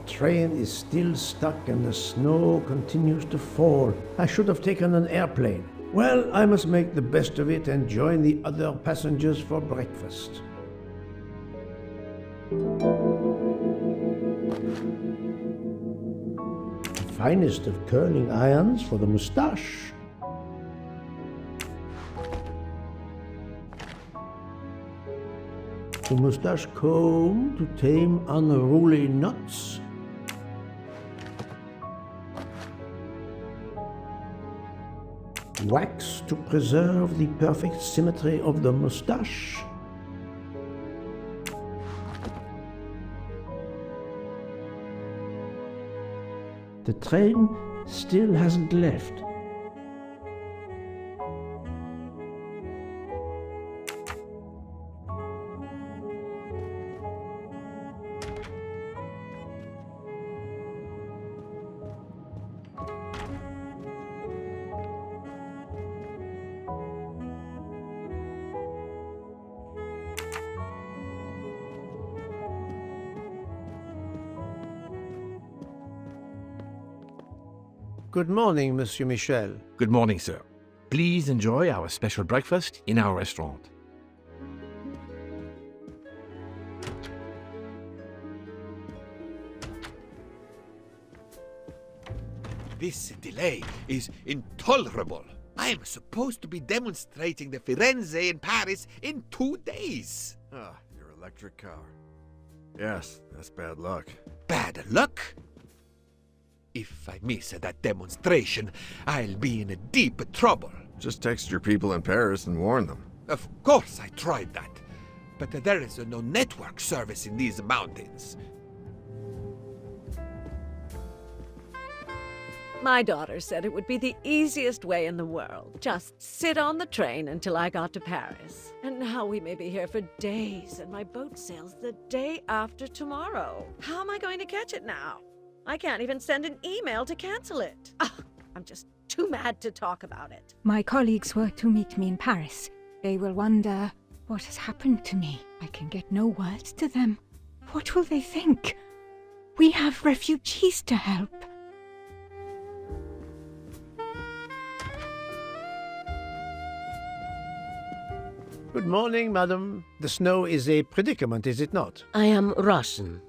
train is still stuck and the snow continues to fall. I should have taken an airplane. Well, I must make the best of it and join the other passengers for breakfast. The finest of curling irons for the moustache. The moustache comb to tame unruly knots. Wax to preserve the perfect symmetry of the moustache. The train still hasn't left. Good morning, Monsieur Michel. Good morning, sir. Please enjoy our special breakfast in our restaurant. This delay is intolerable. I am supposed to be demonstrating the Firenze in Paris in 2 days. Ah, your electric car. Yes, that's bad luck. Bad luck? If I miss that demonstration, I'll be in deep trouble. Just text your people in Paris and warn them. Of course I tried that, but there is no network service in these mountains. My daughter said it would be the easiest way in the world. Just sit on the train until I got to Paris. And now we may be here for days, and my boat sails the day after tomorrow. How am I going to catch it now? I can't even send an email to cancel it. I'm just too mad to talk about it. My colleagues were to meet me in Paris. They will wonder what has happened to me. I can get no words to them. What will they think? We have refugees to help. Good morning, madam. The snow is a predicament, is it not? I am Russian.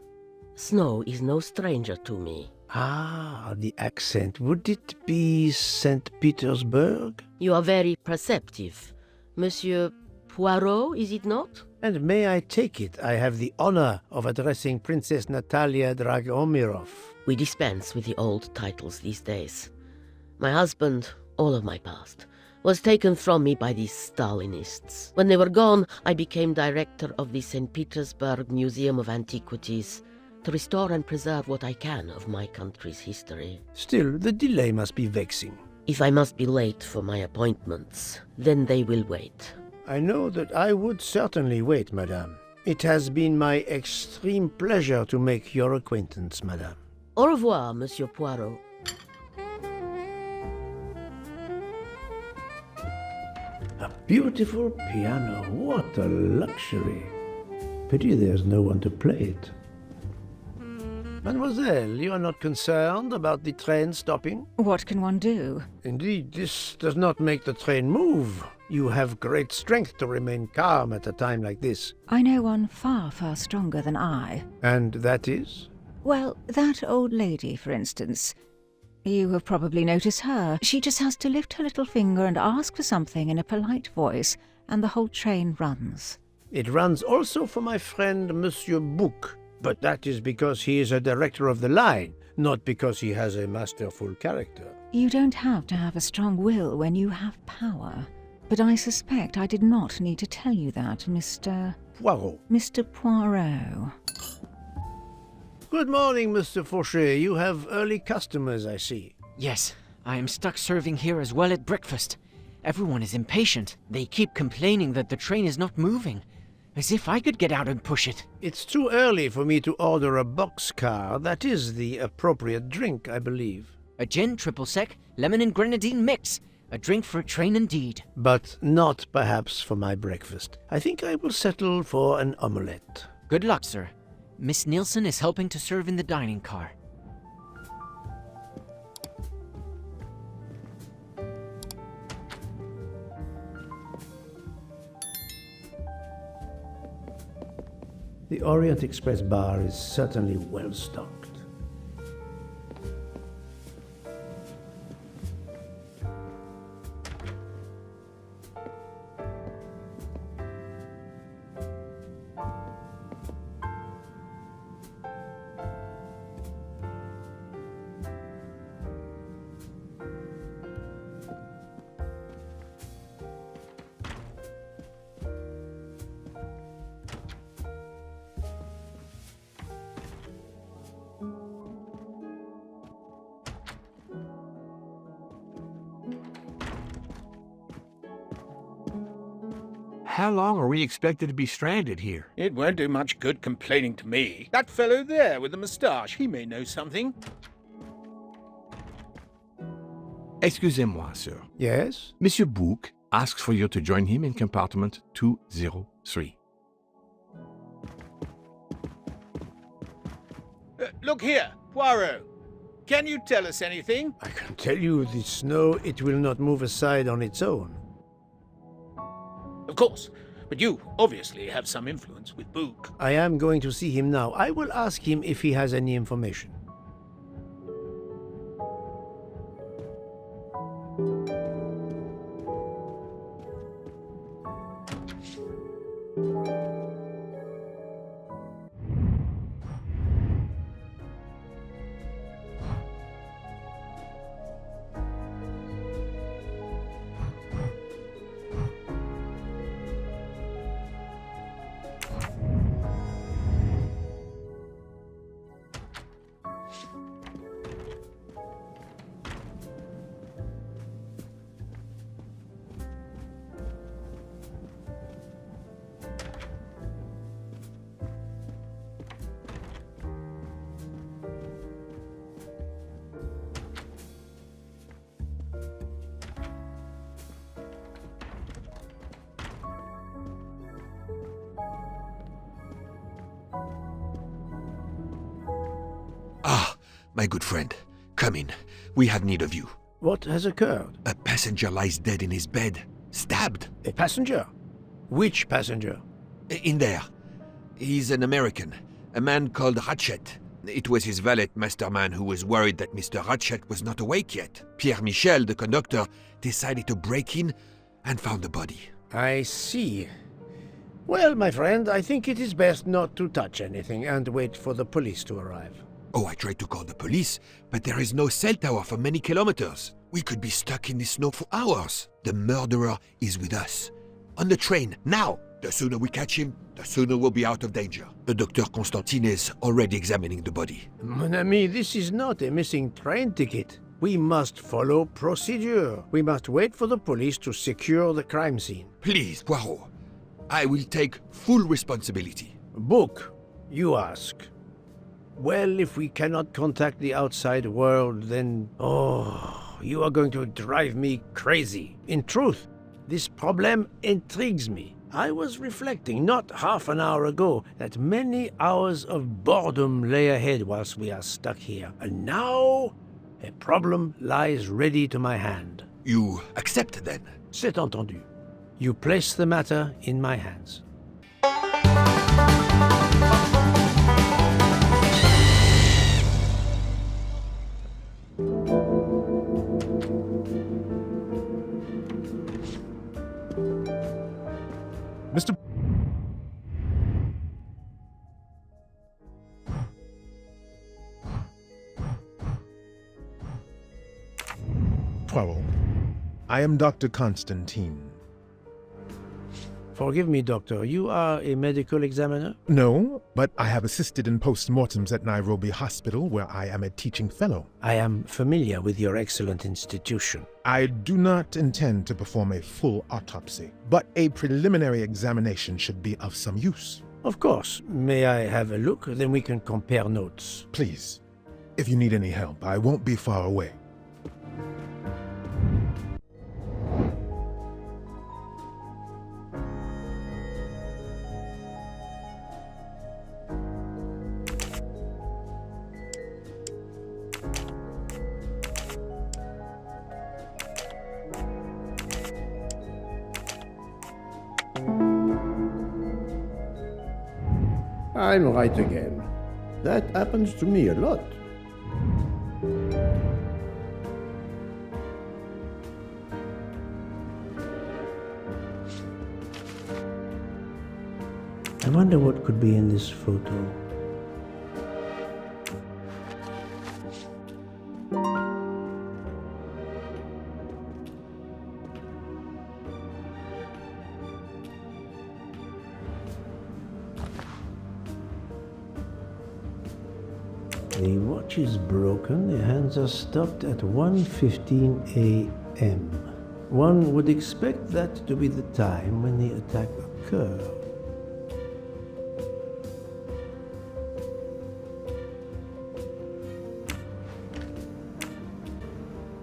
Snow is no stranger to me. Ah, the accent. Would it be St. Petersburg? You are very perceptive. Monsieur Poirot, is it not? And may I take it, I have the honor of addressing Princess Natalia Dragomirov. We dispense with the old titles these days. My husband, all of my past, was taken from me by these Stalinists. When they were gone, I became director of the St. Petersburg Museum of Antiquities, to restore and preserve what I can of my country's history. Still, the delay must be vexing. If I must be late for my appointments, then they will wait. I know that I would certainly wait, madame. It has been my extreme pleasure to make your acquaintance, madame. Au revoir, Monsieur Poirot. A beautiful piano, what a luxury. Pity there's no one to play it. Mademoiselle, you are not concerned about the train stopping? What can one do? Indeed, this does not make the train move. You have great strength to remain calm at a time like this. I know one far, far stronger than I. And that is? Well, that old lady, for instance. You have probably noticed her. She just has to lift her little finger and ask for something in a polite voice, and the whole train runs. It runs also for my friend Monsieur Bouc. But that is because he is a director of the line, not because he has a masterful character. You don't have to have a strong will when you have power. But I suspect I did not need to tell you that, Mr. Poirot. Mr. Poirot. Good morning, Mr. Fauchet. You have early customers, I see. Yes, I am stuck serving here as well at breakfast. Everyone is impatient. They keep complaining that the train is not moving. As if I could get out and push it. It's too early for me to order a boxcar. That is the appropriate drink, I believe. A gin, triple sec, lemon and grenadine mix. A drink for a train indeed. But not perhaps for my breakfast. I think I will settle for an omelette. Good luck, sir. Miss Nielsen is helping to serve in the dining car. The Orient Express bar is certainly well stocked. How long are we expected to be stranded here? It won't do much good complaining to me. That fellow there with the moustache, he may know something. Excusez-moi, sir. Yes? Monsieur Bouc asks for you to join him in compartment 203. Look here, Poirot. Can you tell us anything? I can tell you the snow, it will not move aside on its own. Of course, but you obviously have some influence with Bouc. I am going to see him now. I will ask him if he has any information. My good friend, come in. We have need of you. What has occurred? A passenger lies dead in his bed, stabbed. A passenger? Which passenger? In there. He's an American, a man called Ratchet. It was his valet masterman who was worried that Mr. Ratchet was not awake yet. Pierre Michel, the conductor, decided to break in and found the body. I see. Well, my friend, I think it is best not to touch anything and wait for the police to arrive. Oh, I tried to call the police, but there is no cell tower for many kilometers. We could be stuck in the snow for hours. The murderer is with us. On the train, now! The sooner we catch him, the sooner we'll be out of danger. Dr. Constantine is already examining the body. Mon ami, this is not a missing train ticket. We must follow procedure. We must wait for the police to secure the crime scene. Please, Poirot. I will take full responsibility. Book, you ask. Well, if we cannot contact the outside world, then... Oh, you are going to drive me crazy. In truth, this problem intrigues me. I was reflecting not half an hour ago that many hours of boredom lay ahead whilst we are stuck here. And now, a problem lies ready to my hand. You accept then? C'est entendu. You place the matter in my hands. Mr. Poirot, I am Dr. Constantine. Forgive me, Doctor. You are a medical examiner? No, but I have assisted in post-mortems at Nairobi Hospital, where I am a teaching fellow. I am familiar with your excellent institution. I do not intend to perform a full autopsy, but a preliminary examination should be of some use. Of course. May I have a look? Then we can compare notes. Please, if you need any help, I won't be far away. I'm right again. That happens to me a lot. I wonder what could be in this photo. The watch is broken, the hands are stopped at 1:15 a.m. One would expect that to be the time when the attack occurred.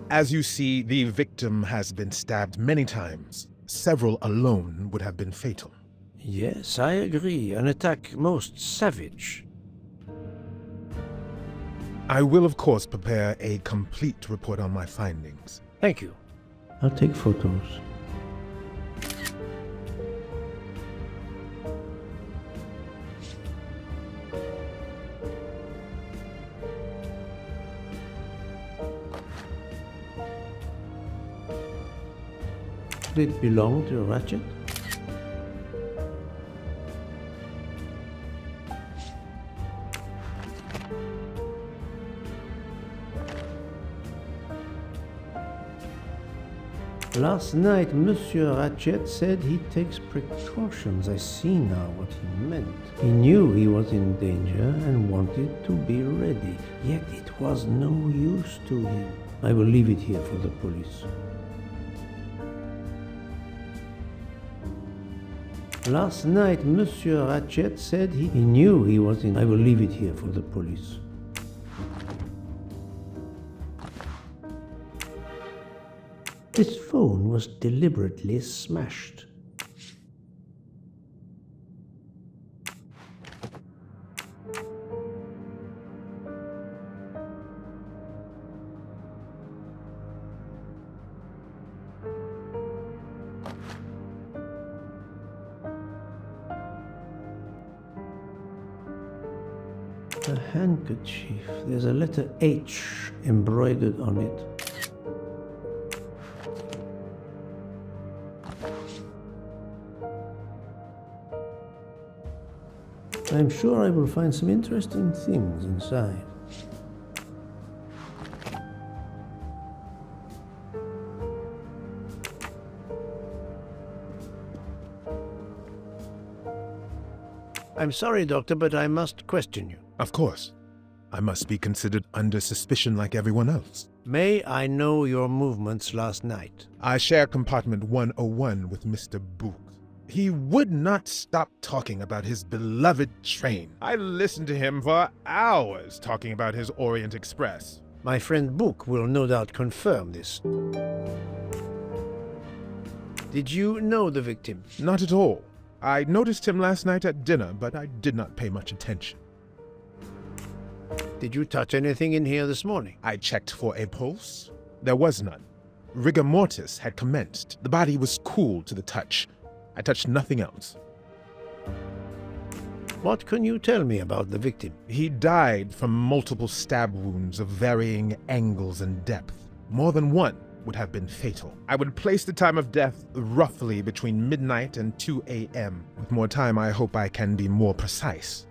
As you see, the victim has been stabbed many times. Several alone would have been fatal. Yes, I agree. An attack most savage. I will, of course, prepare a complete report on my findings. Thank you. I'll take photos. Did it belong to Ratchet? Last night, Monsieur Ratchet said he takes precautions. I see now what he meant. He knew he was in danger and wanted to be ready, yet it was no use to him. I will leave it here for the police. Last night, Monsieur Ratchet said he knew he was in... I will leave it here for the police. This phone was deliberately smashed. A handkerchief. There's a letter H embroidered on it. I'm sure I will find some interesting things inside. I'm sorry, Doctor, but I must question you. Of course. I must be considered under suspicion like everyone else. May I know your movements last night? I share compartment 101 with Mr. Book. He would not stop talking about his beloved train. I listened to him for hours talking about his Orient Express. My friend Book will no doubt confirm this. Did you know the victim? Not at all. I noticed him last night at dinner, but I did not pay much attention. Did you touch anything in here this morning? I checked for a pulse. There was none. Rigor mortis had commenced. The body was cool to the touch. I touched nothing else. What can you tell me about the victim? He died from multiple stab wounds of varying angles and depth. More than one would have been fatal. I would place the time of death roughly between midnight and 2 a.m. With more time, I hope I can be more precise.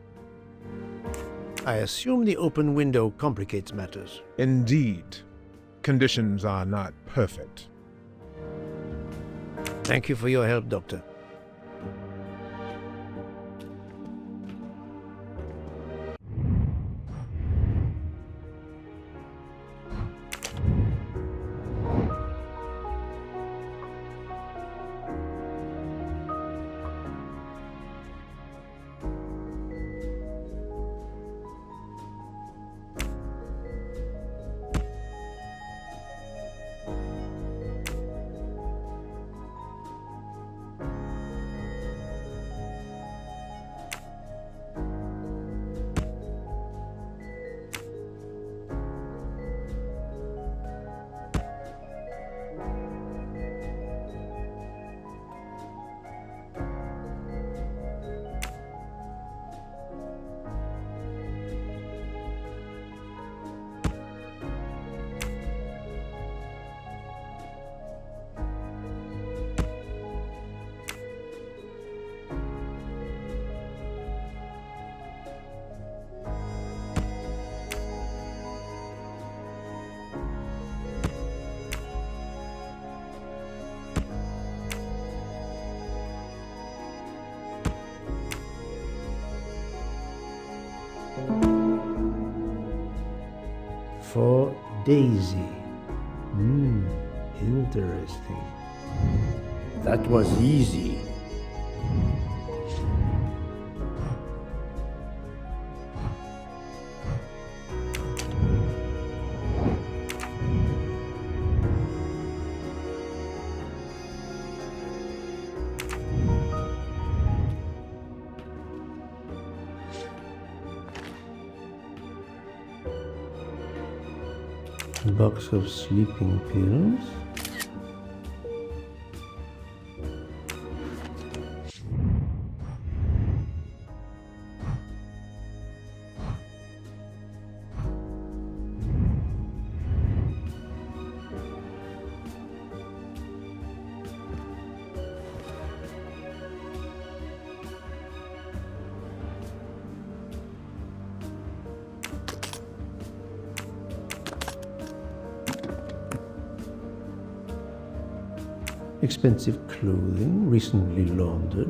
I assume the open window complicates matters. Indeed. Conditions are not perfect. Thank you for your help, Doctor. Daisy. Interesting. That was easy. A box of sleeping pills. Expensive clothing, recently laundered.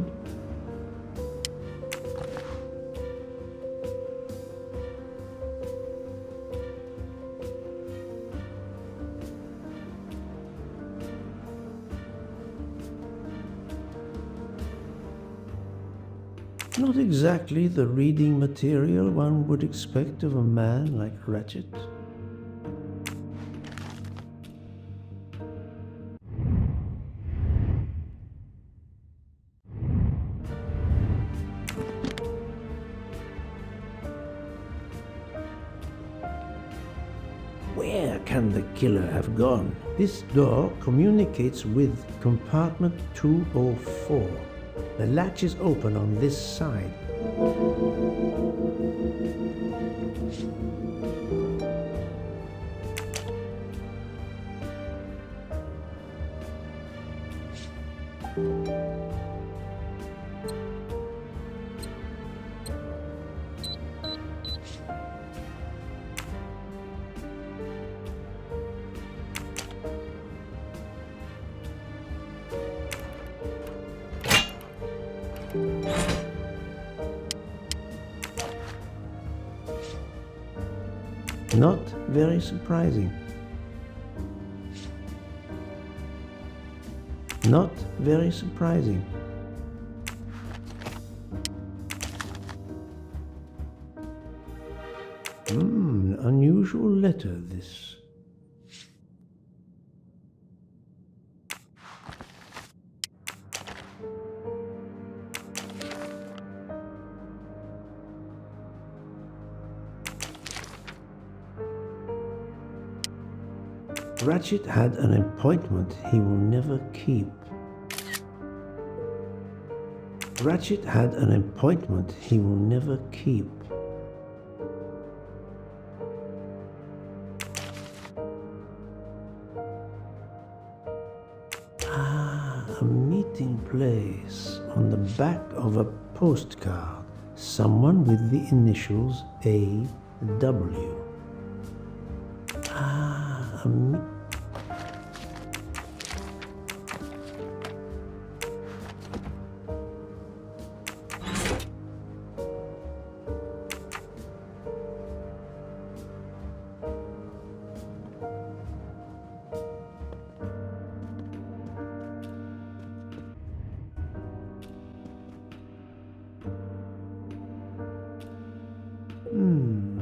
Not exactly the reading material one would expect of a man like Ratchet. Where can the killer have gone? This door communicates with compartment 204. The latch is open on this side. Not very surprising. Not very surprising. Unusual letter, this. Ratchet had an appointment he will never keep. Ratchet had an appointment he will never keep. A meeting place on the back of a postcard. Someone with the initials A.W.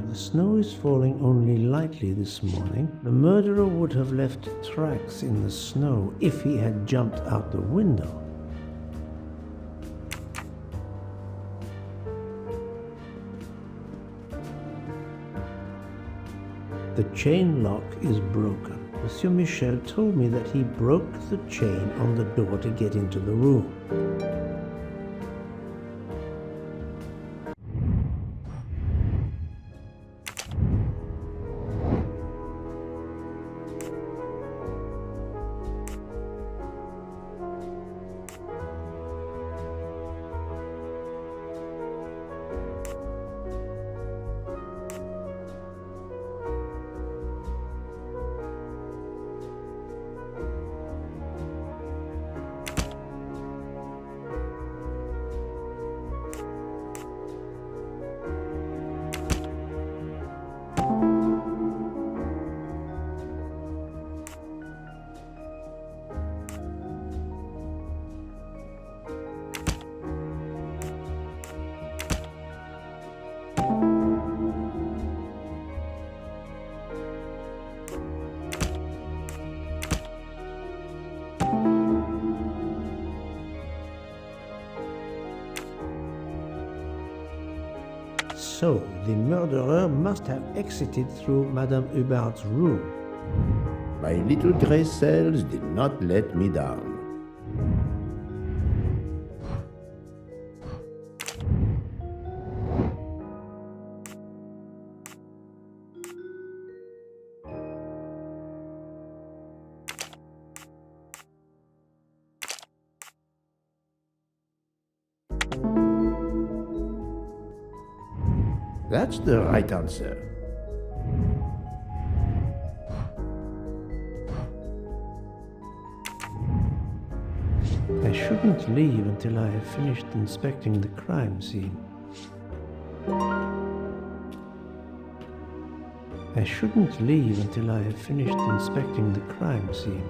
The snow is falling only lightly this morning. The murderer would have left tracks in the snow if he had jumped out the window. The chain lock is broken. Monsieur Michel told me that he broke the chain on the door to get into the room. So, the murderer must have exited through Madame Hubbard's room. My little grey cells did not let me down. That's the right answer. I shouldn't leave until I have finished inspecting the crime scene. I shouldn't leave until I have finished inspecting the crime scene.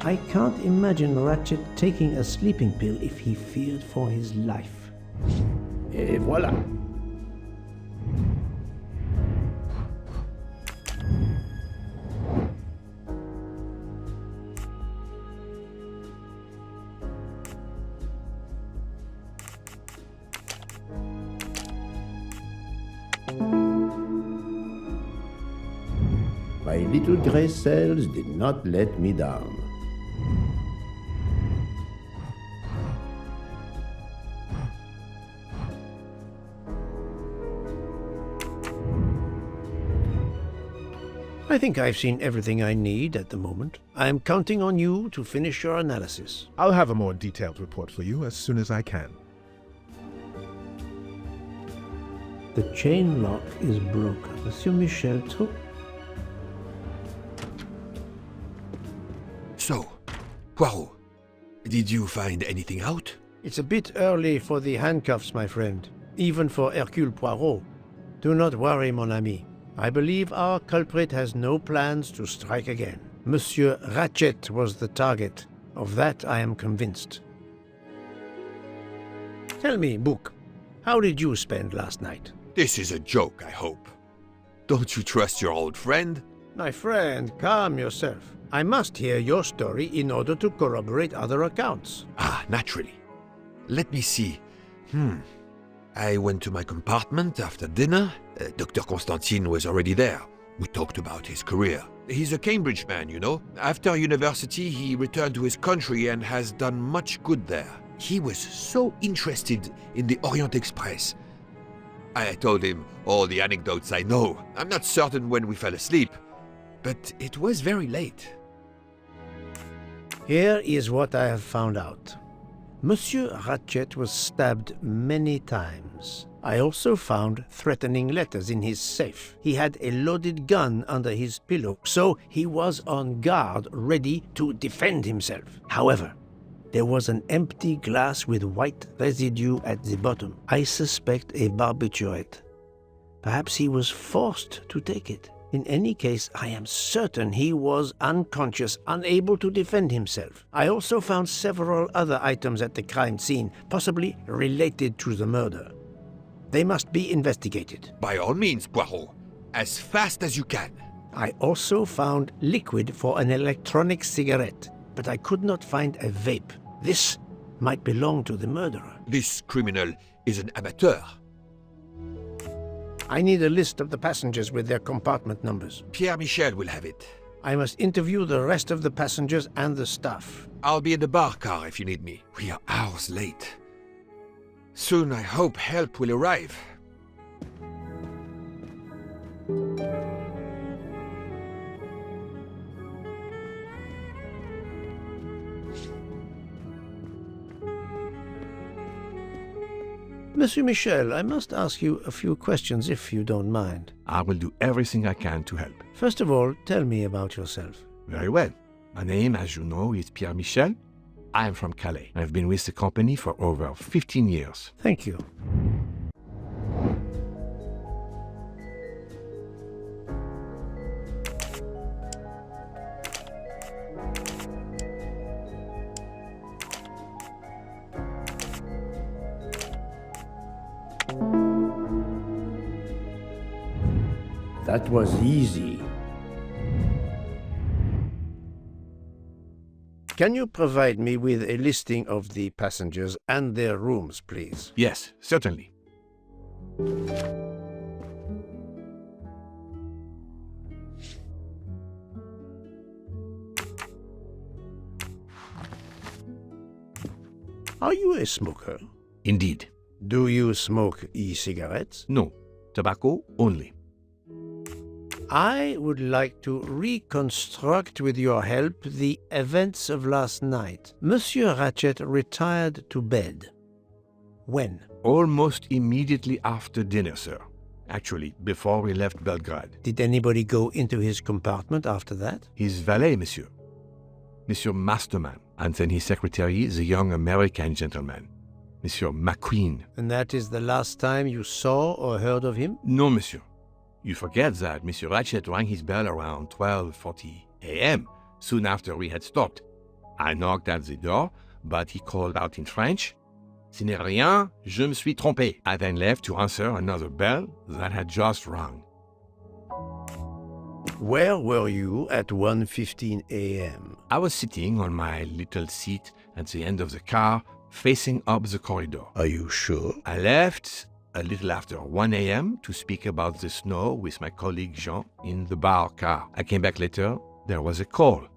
I can't imagine Ratchet taking a sleeping pill if he feared for his life. Et voilà. My little grey cells did not let me down. I think I've seen everything I need at the moment. I am counting on you to finish your analysis. I'll have a more detailed report for you as soon as I can. The chain lock is broken. Monsieur Michel took... So, Poirot, did you find anything out? It's a bit early for the handcuffs, my friend. Even for Hercule Poirot. Do not worry, mon ami. I believe our culprit has no plans to strike again. Monsieur Ratchet was the target. Of that I am convinced. Tell me, Book, how did you spend last night? This is a joke, I hope. Don't you trust your old friend? My friend, calm yourself. I must hear your story in order to corroborate other accounts. Ah, naturally. Let me see. I went to my compartment after dinner. Dr. Constantine was already there. We talked about his career. He's a Cambridge man, you know. After university, he returned to his country and has done much good there. He was so interested in the Orient Express. I told him all the anecdotes I know. I'm not certain when we fell asleep, but it was very late. Here is what I have found out. Monsieur Ratchet was stabbed many times. I also found threatening letters in his safe. He had a loaded gun under his pillow, so he was on guard, ready to defend himself. However, there was an empty glass with white residue at the bottom. I suspect a barbiturate. Perhaps he was forced to take it. In any case, I am certain he was unconscious, unable to defend himself. I also found several other items at the crime scene, possibly related to the murder. They must be investigated. By all means, Poirot. As fast as you can. I also found liquid for an electronic cigarette, but I could not find a vape. This might belong to the murderer. This criminal is an amateur. I need a list of the passengers with their compartment numbers. Pierre Michel will have it. I must interview the rest of the passengers and the staff. I'll be in the bar car if you need me. We are hours late. Soon I hope help will arrive. Monsieur Michel, I must ask you a few questions if you don't mind. I will do everything I can to help. First of all, tell me about yourself. Very well. My name, as you know, is Pierre Michel. I am from Calais. I've been with the company for over 15 years. Thank you. That was easy. Can you provide me with a listing of the passengers and their rooms, please? Yes, certainly. Are you a smoker? Indeed. Do you smoke e-cigarettes? No, tobacco only. I would like to reconstruct with your help the events of last night. Monsieur Ratchet retired to bed. When? Almost immediately after dinner, sir. Actually, before we left Belgrade. Did anybody go into his compartment after that? His valet, monsieur. Monsieur Masterman, and then his secretary, the young American gentleman, Monsieur McQueen. And that is the last time you saw or heard of him? No, monsieur. You forget that Monsieur Ratchet rang his bell around 12:40 a.m., soon after we had stopped. I knocked at the door, but he called out in French, "Ce n'est rien, je me suis trompé." I then left to answer another bell that had just rung. Where were you at 1:15 a.m.? I was sitting on my little seat at the end of the car, facing up the corridor. Are you sure? I left a little after 1 a.m. to speak about the snow with my colleague Jean in the bar car. I came back later. There was a call.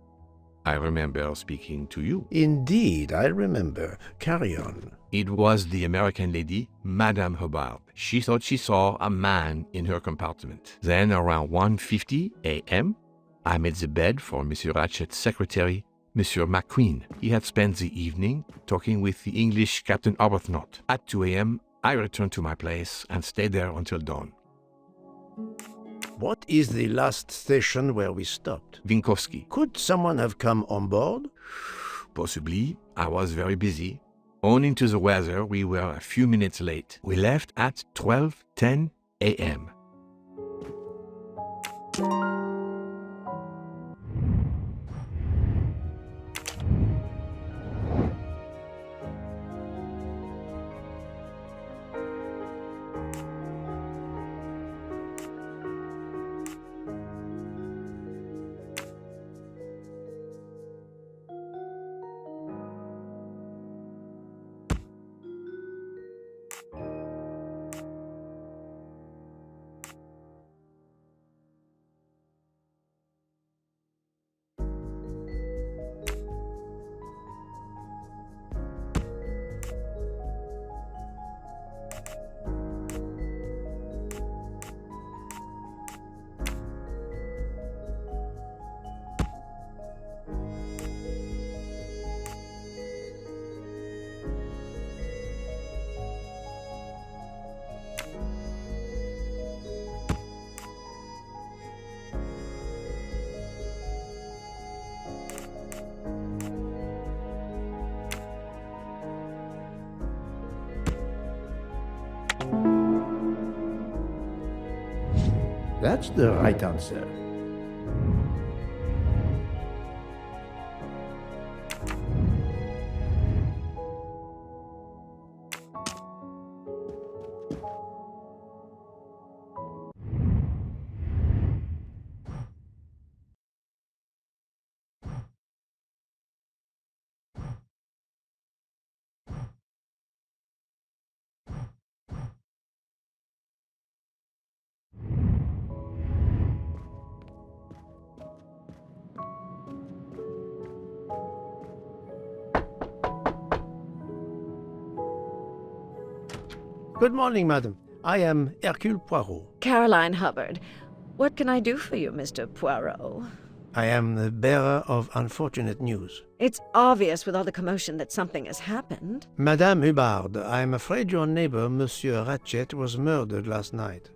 I remember speaking to you. Indeed, I remember. Carry on. It was the American lady, Madame Hubbard. She thought she saw a man in her compartment. Then, around 1:50 a.m., I made the bed for Monsieur Ratchet's secretary, Monsieur McQueen. He had spent the evening talking with the English Captain Arbuthnot. At 2 a.m., I returned to my place and stayed there until dawn. What is the last station where we stopped? Vinkovsky. Could someone have come on board? Possibly. I was very busy. Owing to the weather, we were a few minutes late. We left at 12:10 a.m. That's the right answer. Good morning, madam. I am Hercule Poirot. Caroline Hubbard. What can I do for you, Mr. Poirot? I am the bearer of unfortunate news. It's obvious with all the commotion that something has happened. Madame Hubbard, I am afraid your neighbor, Monsieur Ratchet, was murdered last night.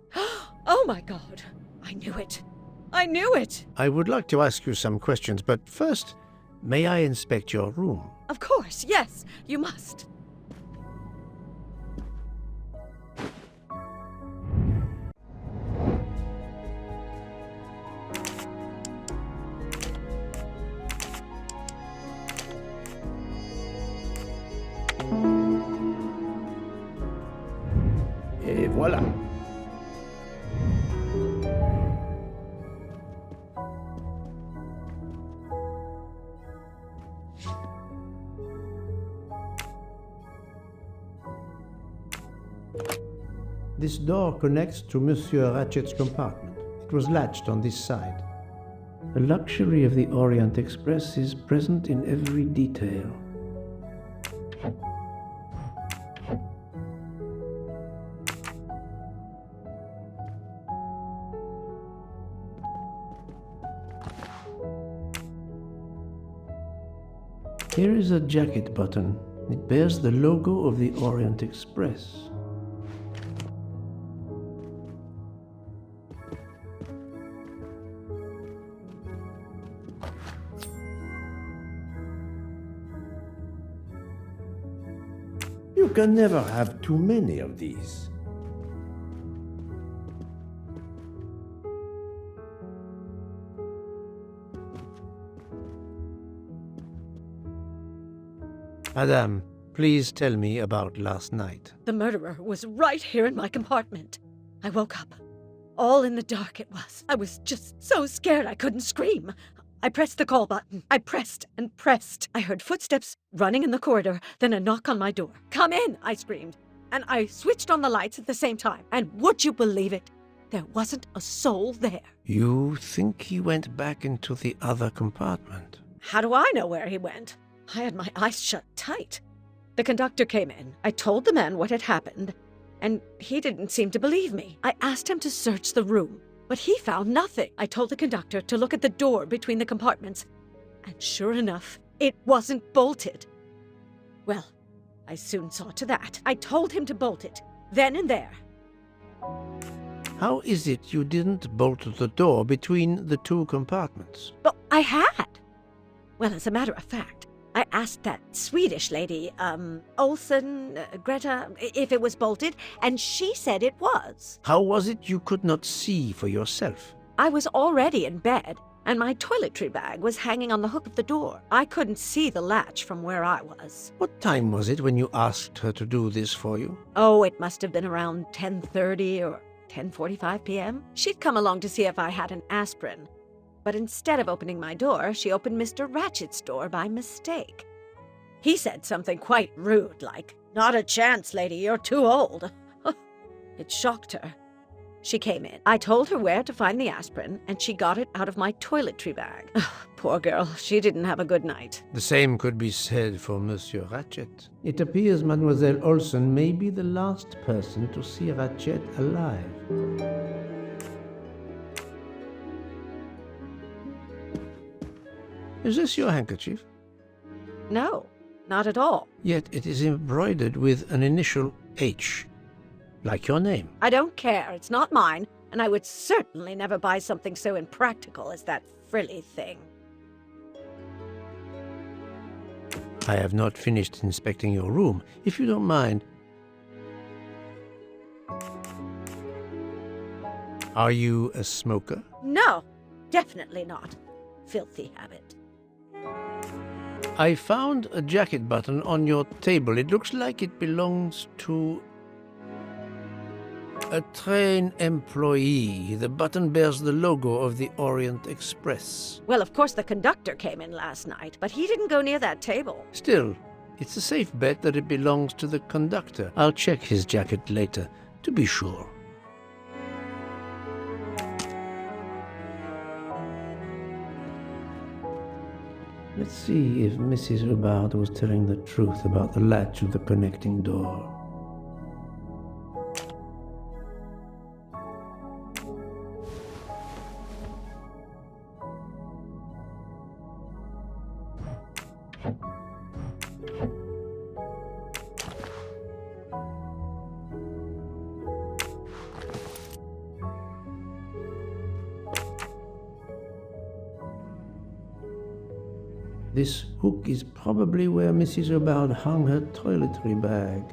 Oh my god! I knew it! I knew it! I would like to ask you some questions, but first, may I inspect your room? Of course, yes, you must. Et voilà. This door connects to Monsieur Ratchet's compartment. It was latched on this side. The luxury of the Orient Express is present in every detail. Here is a jacket button. It bears the logo of the Orient Express. You can never have too many of these. Madame, please tell me about last night. The murderer was right here in my compartment. I woke up. All in the dark it was. I was just so scared I couldn't scream. I pressed the call button. I pressed and pressed. I heard footsteps running in the corridor, then a knock on my door. "Come in," I screamed. And I switched on the lights at the same time. And would you believe it? There wasn't a soul there. You think he went back into the other compartment? How do I know where he went? I had my eyes shut tight. The conductor came in. I told the man what had happened, and he didn't seem to believe me. I asked him to search the room, but he found nothing. I told the conductor to look at the door between the compartments, and sure enough, it wasn't bolted. Well, I soon saw to that. I told him to bolt it, then and there. How is it you didn't bolt the door between the two compartments? But I had. Well, as a matter of fact, I asked that Swedish lady, Olsen, Greta, if it was bolted, and she said it was. How was it you could not see for yourself? I was already in bed, and my toiletry bag was hanging on the hook of the door. I couldn't see the latch from where I was. What time was it when you asked her to do this for you? Oh, it must have been around 10:30 or 10:45 p.m. She'd come along to see if I had an aspirin. But instead of opening my door, she opened Mr. Ratchet's door by mistake. He said something quite rude, like, "Not a chance, lady, you're too old." It shocked her. She came in. I told her where to find the aspirin, and she got it out of my toiletry bag. Poor girl, she didn't have a good night. The same could be said for Monsieur Ratchet. It appears Mademoiselle Olsen may be the last person to see Ratchet alive. Is this your handkerchief? No, not at all. Yet it is embroidered with an initial H, like your name. I don't care. It's not mine, and I would certainly never buy something so impractical as that frilly thing. I have not finished inspecting your room. If you don't mind. Are you a smoker? No, definitely not. Filthy habit. I found a jacket button on your table. It looks like it belongs to a train employee. The button bears the logo of the Orient Express. Well, of course the conductor came in last night, but he didn't go near that table. Still, it's a safe bet that it belongs to the conductor. I'll check his jacket later, to be sure. Let's see if Mrs. Hubbard was telling the truth about the latch of the connecting door. This hook is probably where Mrs. O'Bowd hung her toiletry bag.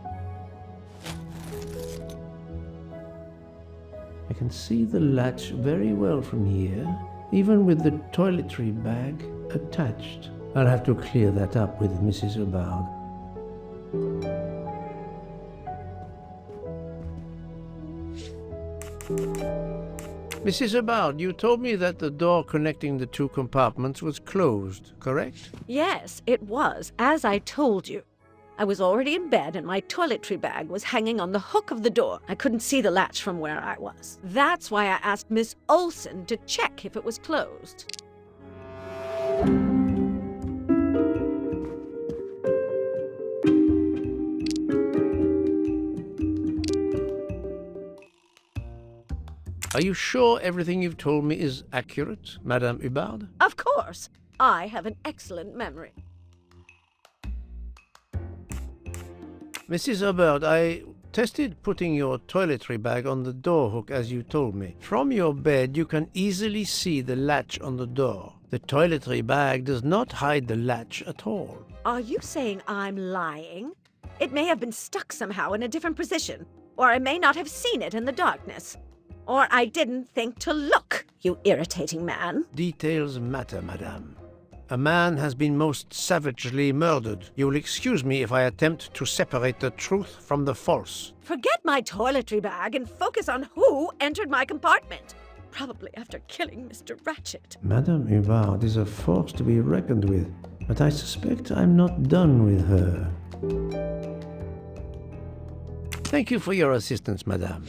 I can see the latch very well from here, even with the toiletry bag attached. I'll have to clear that up with Mrs. O'Bowd. Mrs. O'Bowd, you told me that the door connecting the two compartments was closed, correct? Yes, it was, as I told you. I was already in bed and my toiletry bag was hanging on the hook of the door. I couldn't see the latch from where I was. That's why I asked Miss Olsen to check if it was closed. Are you sure everything you've told me is accurate, Madame Hubbard? Of course. I have an excellent memory. Mrs. Hubbard, I tested putting your toiletry bag on the door hook as you told me. From your bed, you can easily see the latch on the door. The toiletry bag does not hide the latch at all. Are you saying I'm lying? It may have been stuck somehow in a different position, or I may not have seen it in the darkness. Or I didn't think to look, you irritating man. Details matter, madame. A man has been most savagely murdered. You will excuse me if I attempt to separate the truth from the false. Forget my toiletry bag and focus on who entered my compartment. Probably after killing Mr. Ratchet. Madame Hubbard is a force to be reckoned with, but I suspect I'm not done with her. Thank you for your assistance, madame.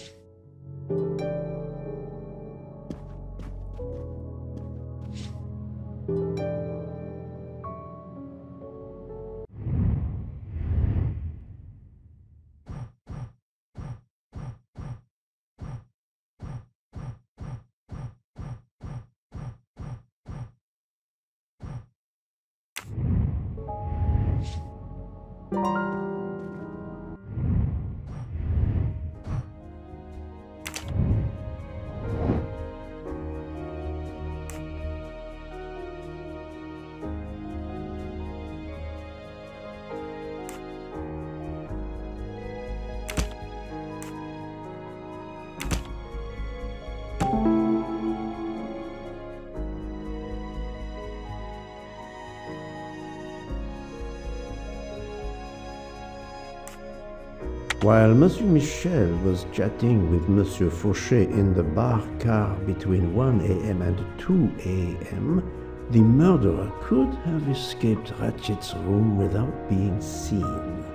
While Monsieur Michel was chatting with Monsieur Fauchet in the bar car between 1 a.m. and 2 a.m., the murderer could have escaped Ratchet's room without being seen.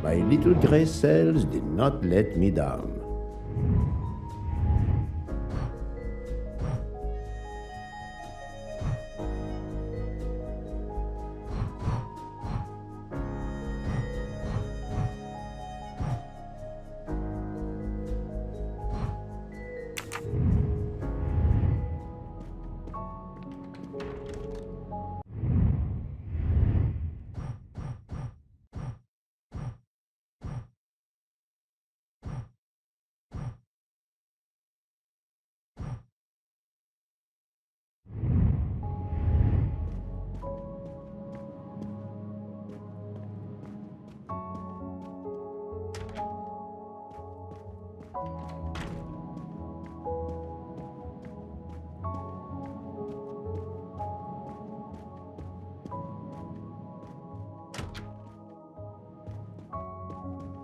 My little gray cells did not let me down.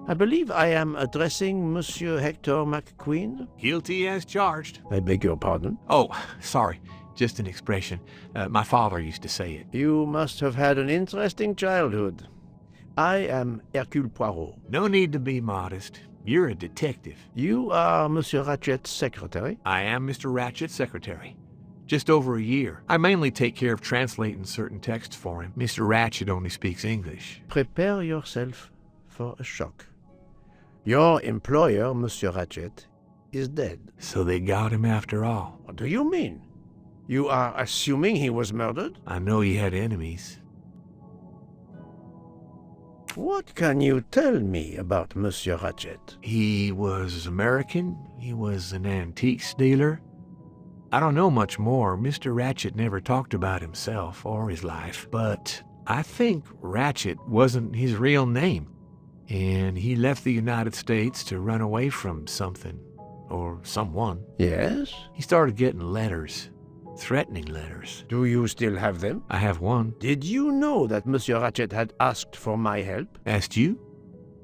I believe I am addressing Monsieur Hector McQueen. Guilty as charged. I beg your pardon. Oh, sorry. Just an expression. My father used to say it. You must have had an interesting childhood. I am Hercule Poirot. No need to be modest. You're a detective. You are Monsieur Ratchet's secretary? I am Mr. Ratchet's secretary. Just over a year. I mainly take care of translating certain texts for him. Mr. Ratchet only speaks English. Prepare yourself for a shock. Your employer, Monsieur Ratchet, is dead. So they got him after all. What do you mean? You are assuming he was murdered? I know he had enemies. What can you tell me about Monsieur Ratchet? He was American. He was an antiques dealer. I don't know much more. Mr. Ratchet never talked about himself or his life, but I think Ratchet wasn't his real name, and he left the United States to run away from something or someone. Yes? He started getting letters. Threatening letters. Do you still have them? I have one. Did you know that Monsieur Ratchet had asked for my help? Asked you?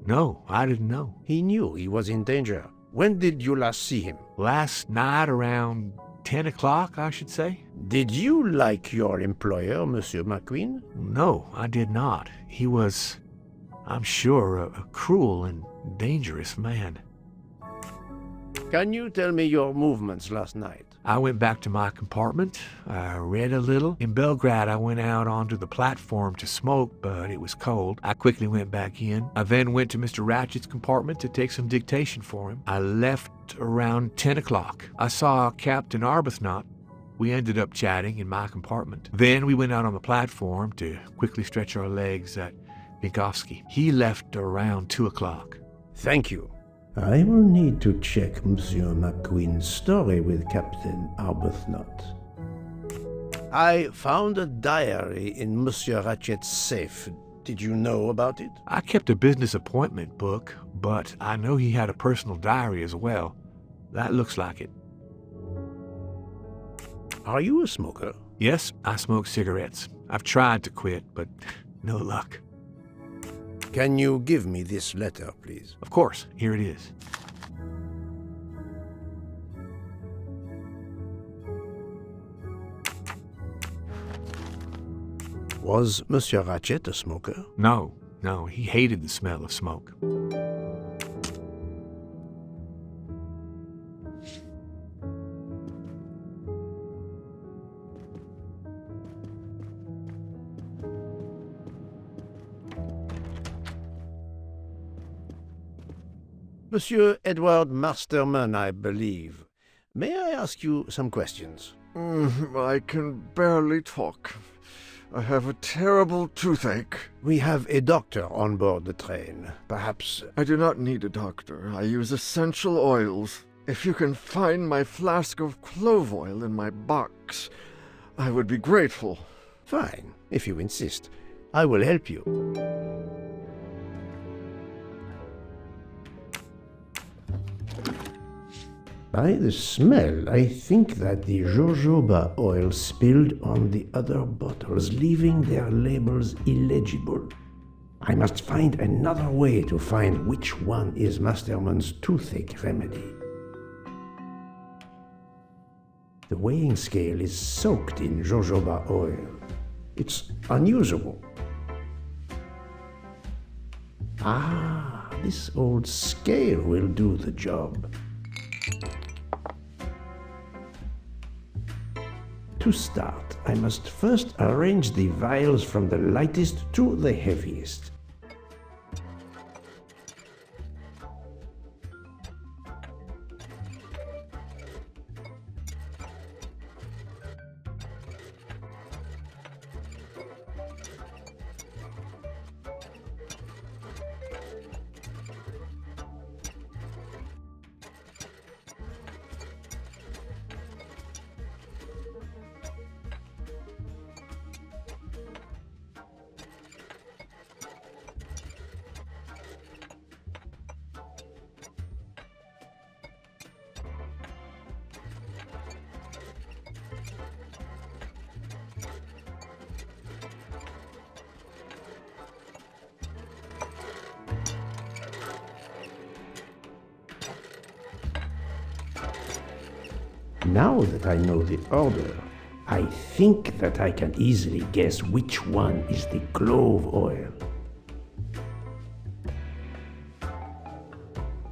No, I didn't know. He knew he was in danger. When did you last see him? Last night around 10 o'clock, I should say. Did you like your employer, Monsieur McQueen? No, I did not. He was, I'm sure, a cruel and dangerous man. Can you tell me your movements last night? I went back to my compartment. I read a little. In Belgrade, I went out onto the platform to smoke, but it was cold. I quickly went back in. I then went to Mr. Ratchet's compartment to take some dictation for him. I left around 10 o'clock. I saw Captain Arbuthnot. We ended up chatting in my compartment. Then we went out on the platform to quickly stretch our legs at Vinkovsky. He left around 2 o'clock. Thank you. I will need to check Monsieur McQueen's story with Captain Arbuthnot. I found a diary in Monsieur Ratchet's safe. Did you know about it? I kept a business appointment book, but I know he had a personal diary as well. That looks like it. Are you a smoker? Yes, I smoke cigarettes. I've tried to quit, but no luck. Can you give me this letter, please? Of course, here it is. Was Monsieur Ratchet a smoker? No, he hated the smell of smoke. Monsieur Edward Masterman, I believe. May I ask you some questions? I can barely talk. I have a terrible toothache. We have a doctor on board the train. Perhaps... I do not need a doctor. I use essential oils. If you can find my flask of clove oil in my box, I would be grateful. Fine, if you insist. I will help you. By the smell, I think that the jojoba oil spilled on the other bottles, leaving their labels illegible. I must find another way to find which one is Masterman's toothache remedy. The weighing scale is soaked in jojoba oil. It's unusable. Ah, this old scale will do the job. To start, I must first arrange the vials from the lightest to the heaviest. Now that I know the order, I think that I can easily guess which one is the clove oil.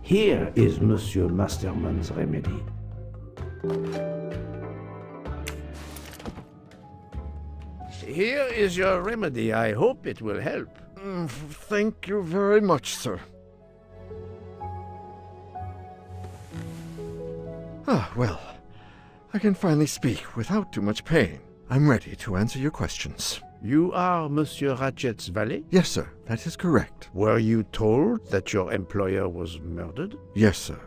Here is Monsieur Masterman's remedy. Here is your remedy. I hope it will help. Thank you very much, sir. Well, I can finally speak without too much pain. I'm ready to answer your questions. You are Monsieur Ratchet's valet? Yes, sir, that is correct. Were you told that your employer was murdered? Yes, sir.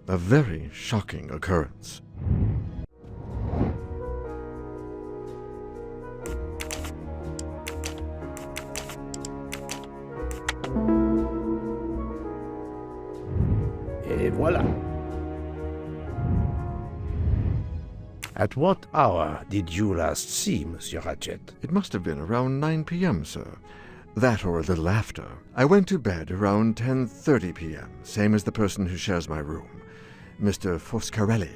A very shocking occurrence. Et voilà. At what hour did you last see Monsieur Ratchet? It must have been around 9 p.m., sir. That or a little after. I went to bed around 10:30 p.m., same as the person who shares my room, Mr. Foscarelli.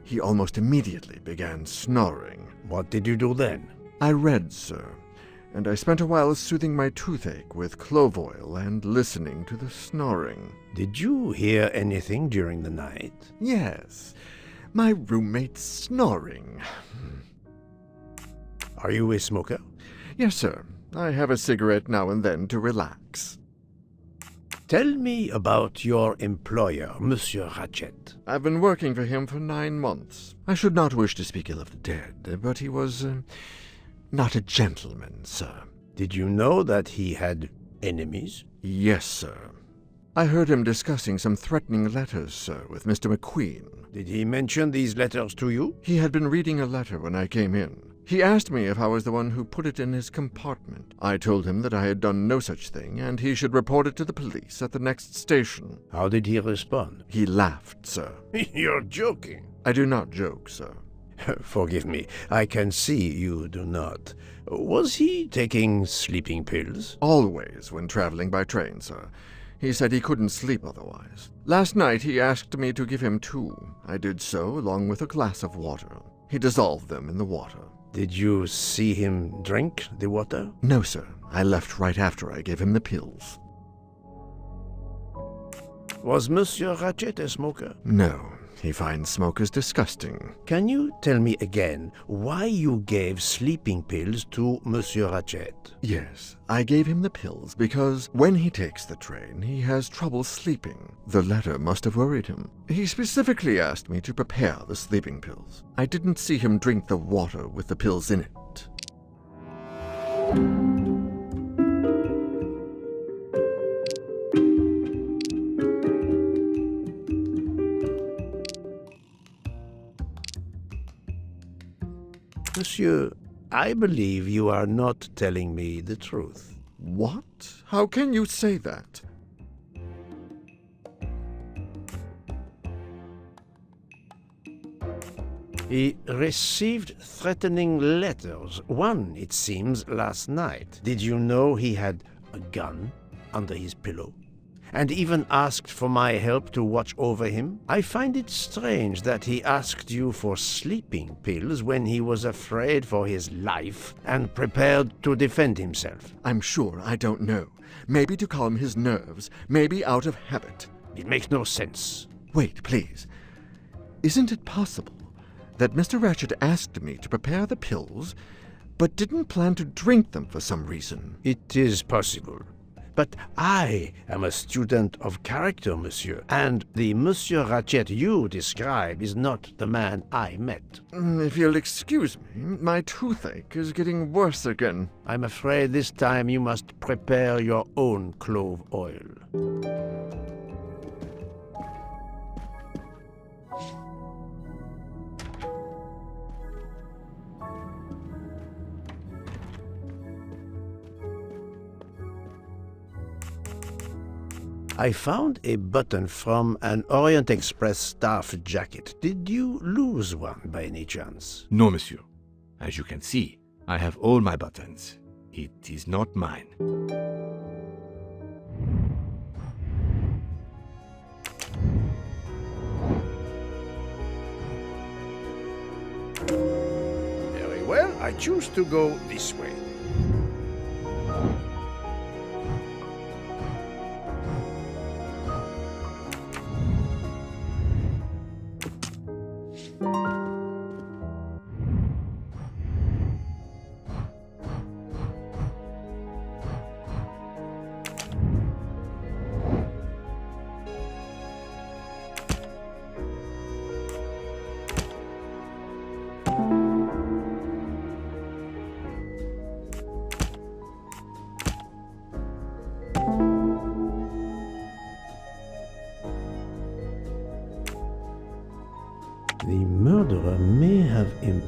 He almost immediately began snoring. What did you do then? I read, sir, and I spent a while soothing my toothache with clove oil and listening to the snoring. Did you hear anything during the night? Yes, my roommate snoring. Are you a smoker? Yes, sir. I have a cigarette now and then to relax. Tell me about your employer, Monsieur Ratchet. I've been working for him for 9 months. I should not wish to speak ill of the dead, but he was not a gentleman, sir. Did you know that he had enemies? Yes, sir. I heard him discussing some threatening letters, sir, with Mr. McQueen. Did he mention these letters to you? He had been reading a letter when I came in. He asked me if I was the one who put it in his compartment. I told him that I had done no such thing, and he should report it to the police at the next station. How did he respond? He laughed, sir. You're joking. I do not joke, sir. Forgive me, I can see you do not. Was he taking sleeping pills? Always when traveling by train, sir. He said he couldn't sleep otherwise. Last night he asked me to give him 2. I did so, along with a glass of water. He dissolved them in the water. Did you see him drink the water? No, sir. I left right after I gave him the pills. Was Monsieur Ratchet a smoker? No. He finds smokers disgusting. Can you tell me again why you gave sleeping pills to Monsieur Ratchet? Yes, I gave him the pills because when he takes the train, he has trouble sleeping. The letter must have worried him. He specifically asked me to prepare the sleeping pills. I didn't see him drink the water with the pills in it. Monsieur, I believe you are not telling me the truth. What? How can you say that? He received threatening letters. One, it seems, last night. Did you know he had a gun under his pillow? And even asked for my help to watch over him? I find it strange that he asked you for sleeping pills when he was afraid for his life and prepared to defend himself. I'm sure I don't know. Maybe to calm his nerves, maybe out of habit. It makes no sense. Wait, please. Isn't it possible that Mr. Ratchet asked me to prepare the pills, but didn't plan to drink them for some reason? It is possible. But I am a student of character, monsieur, and the Monsieur Ratchet you describe is not the man I met. If you'll excuse me, my toothache is getting worse again. I'm afraid this time you must prepare your own clove oil. I found a button from an Orient Express staff jacket. Did you lose one by any chance? No, monsieur. As you can see, I have all my buttons. It is not mine. Very well, I choose to go this way.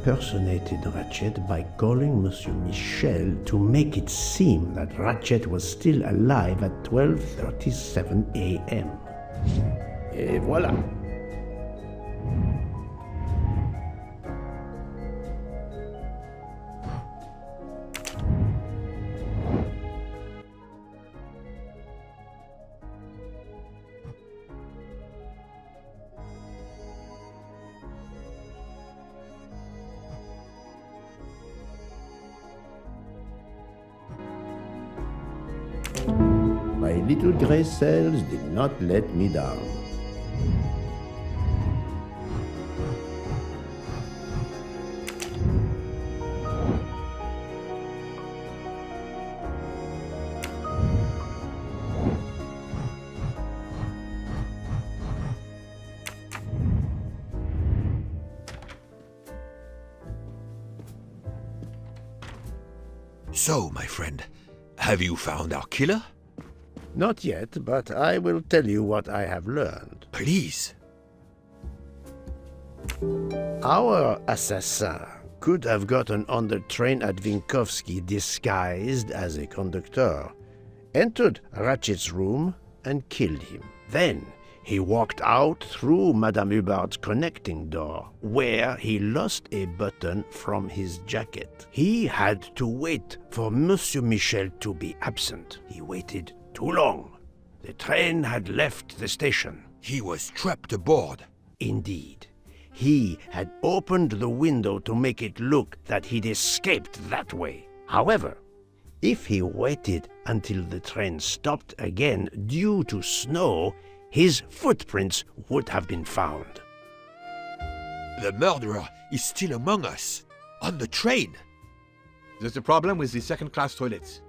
impersonated Ratchet by calling Monsieur Michel to make it seem that Ratchet was still alive at 12:37 a.m. Et voilà. My little gray cells did not let me down. So, my friend, have you found our killer? Not yet, but I will tell you what I have learned. Please. Our assassin could have gotten on the train at Vinkovsky disguised as a conductor, entered Ratchet's room, and killed him. Then he walked out through Madame Hubbard's connecting door, where he lost a button from his jacket. He had to wait for Monsieur Michel to be absent. He waited too long. The train had left the station. He was trapped aboard. Indeed. He had opened the window to make it look that he'd escaped that way. However, if he waited until the train stopped again due to snow, his footprints would have been found. The murderer is still among us. On the train. There's a problem with the second-class toilets.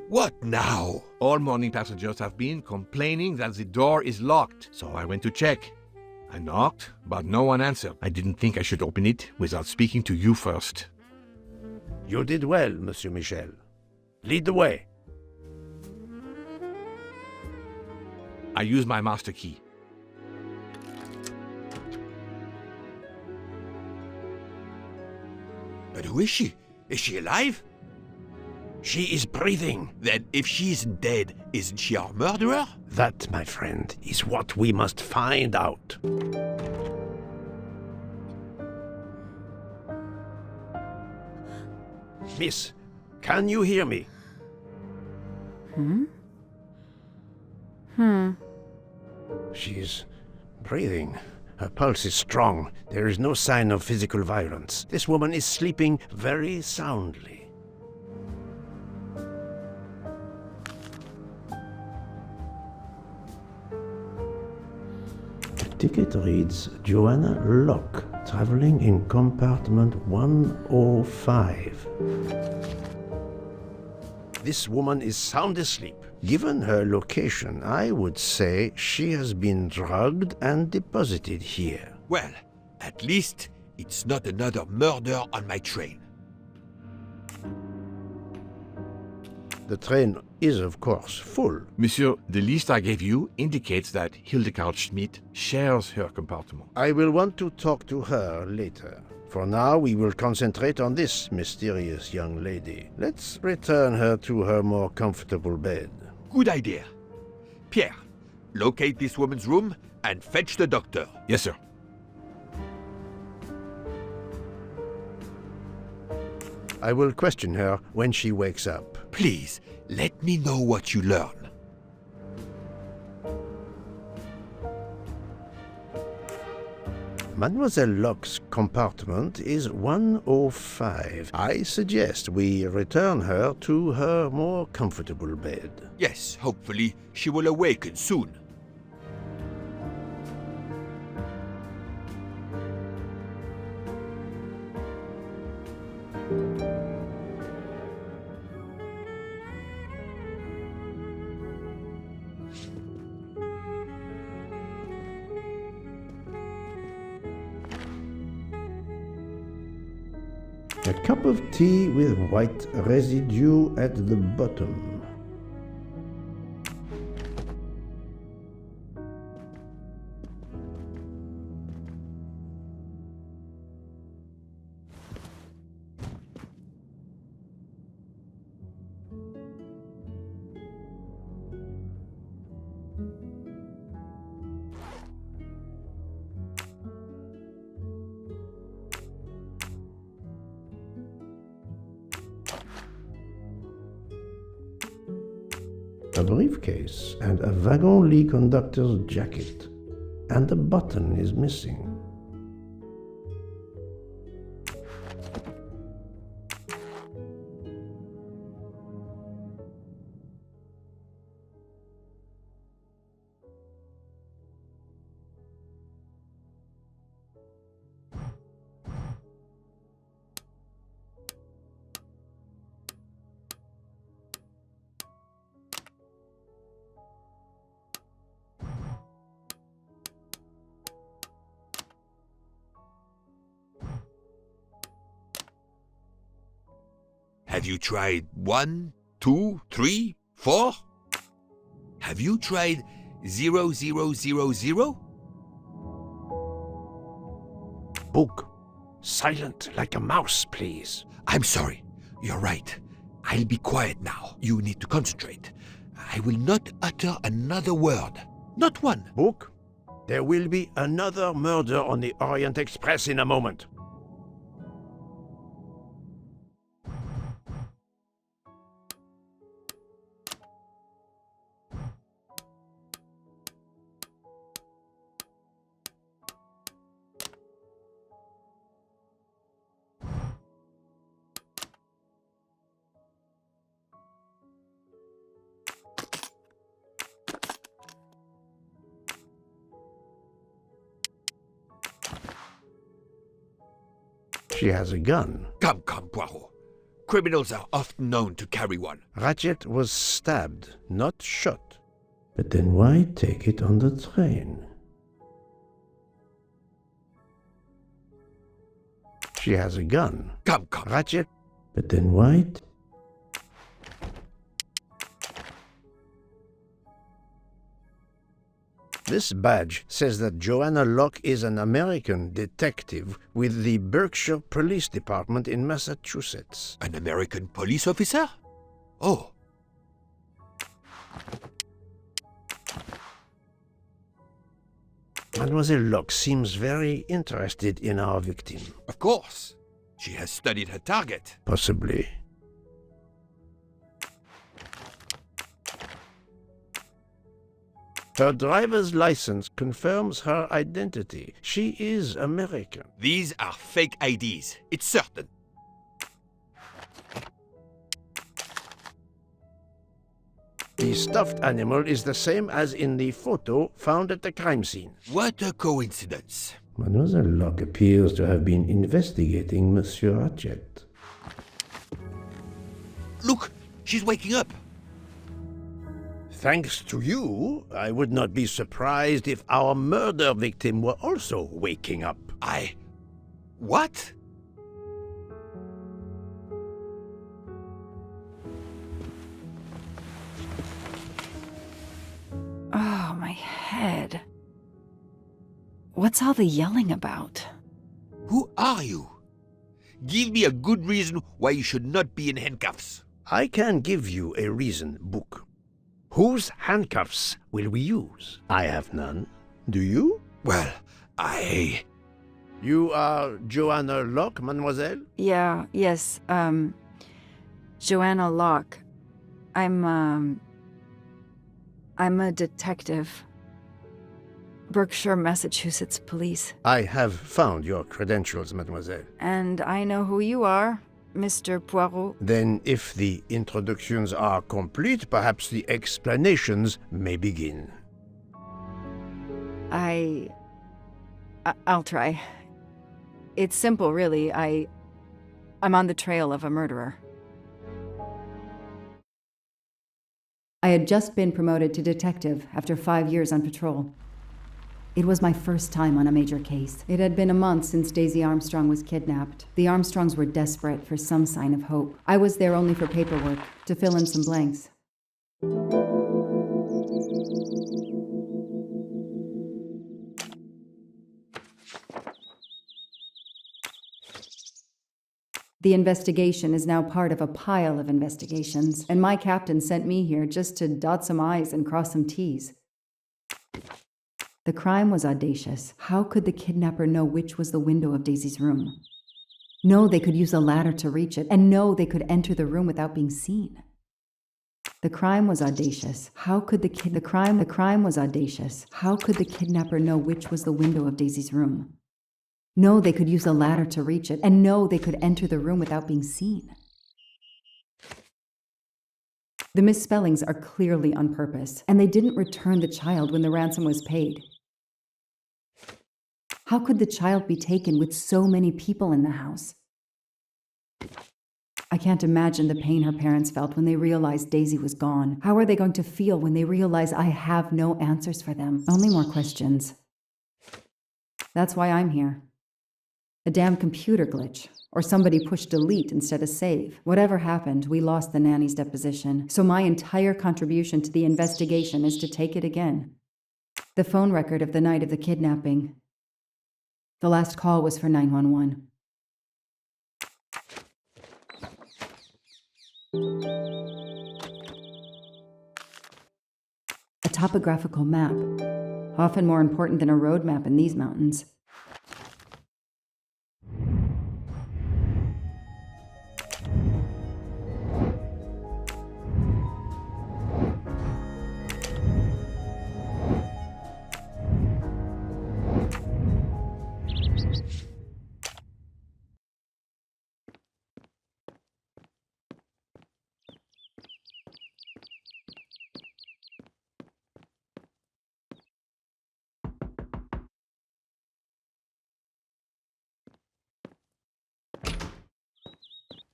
What now? All morning passengers have been complaining that the door is locked, so I went to check. I knocked, but no one answered. I didn't think I should open it without speaking to you first. You did well, Monsieur Michel. Lead the way. I use my master key. But who is she? Is she alive? She is breathing. Then if she isn't dead, isn't she our murderer? That, my friend, is what we must find out. Miss, can you hear me? She's breathing. Her pulse is strong. There is no sign of physical violence. This woman is sleeping very soundly. The ticket reads Joanna Locke, traveling in compartment 105. This woman is sound asleep. Given her location, I would say she has been drugged and deposited here. Well, at least it's not another murder on my train. The train is, of course, full. Monsieur, the list I gave you indicates that Hildegard Schmidt shares her compartment. I will want to talk to her later. For now, we will concentrate on this mysterious young lady. Let's return her to her more comfortable bed. Good idea. Pierre, locate this woman's room and fetch the doctor. Yes, sir. I will question her when she wakes up. Please, let me know what you learn. Mademoiselle Locke's compartment is 105. I suggest we return her to her more comfortable bed. Yes, hopefully she will awaken soon. A cup of tea with white residue at the bottom. a briefcase, and a wagon-lit conductor's jacket. And the button is missing. Have you tried 1, 2, 3, 4? Have you tried 0000? Book, silent like a mouse, please. I'm sorry. You're right. I'll be quiet now. You need to concentrate. I will not utter another word. Not one. Book, there will be another murder on the Orient Express in a moment. She has a gun. Come, Poirot. Criminals are often known to carry one. Ratchet was stabbed, not shot. But then why take it on the train? She has a gun. Come. Ratchet. But then why? This badge says that Joanna Locke is an American detective with the Berkshire Police Department in Massachusetts. An American police officer? Oh. Mademoiselle Locke seems very interested in our victim. Of course. She has studied her target. Possibly. Her driver's license confirms her identity. She is American. These are fake IDs. It's certain. The stuffed animal is the same as in the photo found at the crime scene. What a coincidence. Mademoiselle Locke appears to have been investigating Monsieur Ratchet. Look, she's waking up. Thanks to you, I would not be surprised if our murder victim were also waking up. What? Oh, my head. What's all the yelling about? Who are you? Give me a good reason why you should not be in handcuffs. I can give you a reason, Book. Whose handcuffs will we use? I have none. Do you? Well, You are Joanna Locke, mademoiselle? Yes, Joanna Locke. I'm a detective. Berkshire, Massachusetts Police. I have found your credentials, mademoiselle. And I know who you are, Mr. Poirot. Then, if the introductions are complete, perhaps the explanations may begin. I'll try. It's simple, really. I'm on the trail of a murderer. I had just been promoted to detective after 5 years on patrol. It was my first time on a major case. It had been a month since Daisy Armstrong was kidnapped. The Armstrongs were desperate for some sign of hope. I was there only for paperwork, to fill in some blanks. The investigation is now part of a pile of investigations, and my captain sent me here just to dot some I's and cross some T's. The crime was audacious. How could the kidnapper know which was the window of Daisy's room? No, they could use a ladder to reach it, and no, they could enter the room without being seen. The crime was audacious. How could the crime was audacious. How could the kidnapper know which was the window of Daisy's room? No, they could use a ladder to reach it, and no, they could enter the room without being seen. The misspellings are clearly on purpose, and they didn't return the child when the ransom was paid. How could the child be taken with so many people in the house? I can't imagine the pain her parents felt when they realized Daisy was gone. How are they going to feel when they realize I have no answers for them? Only more questions. That's why I'm here. A damn computer glitch. Or somebody pushed delete instead of save. Whatever happened, we lost the nanny's deposition, so my entire contribution to the investigation is to take it again. The phone record of the night of the kidnapping. The last call was for 911. A topographical map, often more important than a road map in these mountains.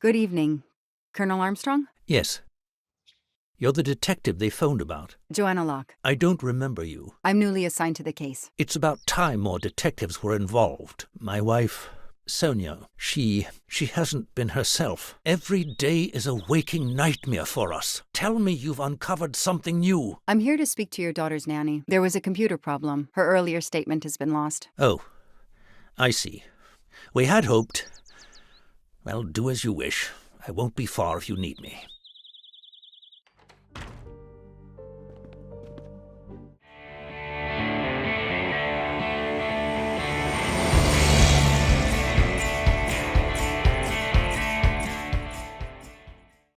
Good evening. Colonel Armstrong? Yes. You're the detective they phoned about. Joanna Locke. I don't remember you. I'm newly assigned to the case. It's about time more detectives were involved. My wife, Sonia, she hasn't been herself. Every day is a waking nightmare for us. Tell me you've uncovered something new. I'm here to speak to your daughter's nanny. There was a computer problem. Her earlier statement has been lost. Oh, I see. We had hoped. Well, do as you wish. I won't be far if you need me.